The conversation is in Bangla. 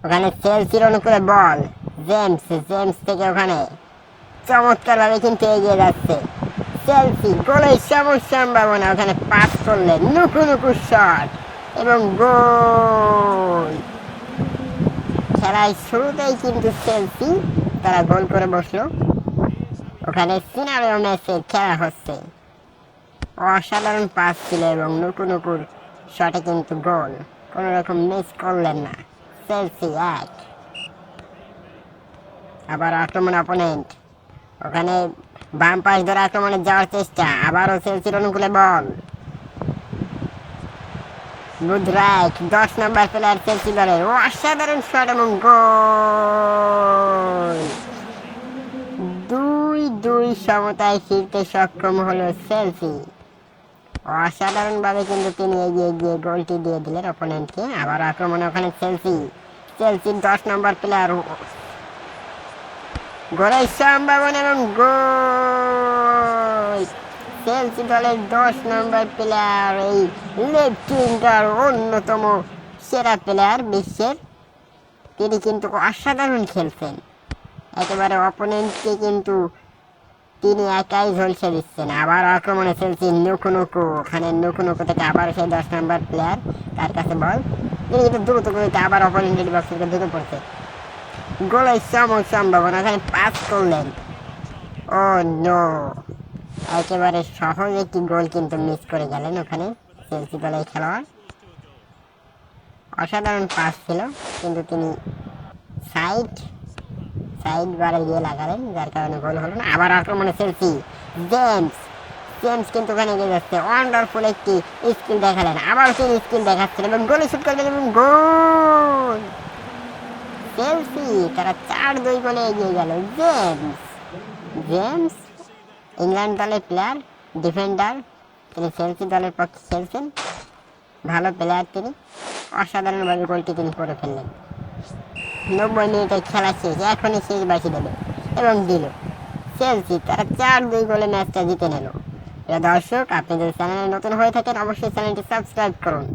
ওখানে চেলসির অনুকূলে বল, জেমস জেমস থেকে ওখানে চমৎকারভাবে কিন্তু এগিয়ে যাচ্ছে চেলসি। গোলের সম্ভাবনা, ওখানে পাস করলেন নুকু নুকু শট এবং গোল। খেলার শুরুতেই কিন্তু চেলসি তারা গোল করে বসলো। ওখানে সিনারিও ম্যাচে খেলা হচ্ছে, অসাধারণ পাস ছিল এবং নুকু নুকুর শটে কিন্তু গোল, কোনো রকম মিস করলেন না। চেলসি 1। আবার আক্রমণ অপোনেন্ট, ওখানে বাম পাশ ধরে আক্রমণে যাওয়ার চেষ্টা, আবারও চেলসির অনুকূলে বল। বুধরাইক 10 নম্বর প্লেয়ার চেলসি দলের, অসাধারণ শট এবং গোল। 2-2 সমতায় ফিরতে সক্ষম হলো চেলসি। অসাধারণভাবে কিন্তু তিনি এগিয়ে গিয়ে গোলটি দিয়ে দিলেন অপোনেন্টকে। আবার আক্রমণে ওখানে চেলসির 10 নম্বর প্লেয়ার, গোলের সম্ভাবনা এবং গোল। চেলসি দলের 10 নম্বর প্লেয়ার, এই লেফট উইঙ্গার অন্যতম সেরা প্লেয়ার বিশ্বের, তিনি কিন্তু অসাধারণ খেলছেন। একেবারে অপোনেন্টকে কিন্তু তিনি একাই ঝলসে দিচ্ছেন। আবার আক্রমণে চেলসি নুকু নুকু, ওখানে নুকু নুকু থেকে আবার সেই 10 নম্বর প্লেয়ার, তার কাছে বল, তিনি কিন্তু দ্রুত গতিতে আবার অপোনেন্টের বক্সে ঢুকে পড়ছে। গোলের সম্ভাবনা, ওখানে পাস করলেন, ও নো, একেবারে সহজ একটি গোল কিন্তু মিস করে গেলেন ওখানে চেলসি দলের খেলোয়াড়। অসাধারণ পাস ছিল, কিন্তু তিনি সাইড বারে গিয়ে লাগালেন, যার কারণে গোল হলো না। আবার আক্রমণে চেলসি, জেমস কিন্তু ওখানে এগিয়ে যাচ্ছে, ওয়ান্ডারফুল একটি স্কিল দেখালেন, আবার তিনি স্কিল দেখাচ্ছেন এবং গোলে শুট করলেন এবং গোল। চেলসি তারা 4-2 গোলে এগিয়ে গেল। জেমস ইংল্যান্ড দলের প্লেয়ার, ডিফেন্ডার, তিনি চেলসি দলের পক্ষে খেলছেন, ভালো প্লেয়ার তিনি। অসাধারণভাবে গোলটি তিনি করে ফেললেন। 90 মিনিটের খেলা শেষ, এখনই শেষ বাঁশি দেবে এবং দিল। চেলসি তারা 4-2 গোলে ম্যাচটা জিতে নিল। দর্শক, আপনি যদি চ্যানেলে নতুন হয়ে থাকেন অবশ্যই চ্যানেলটি সাবস্ক্রাইব করুন।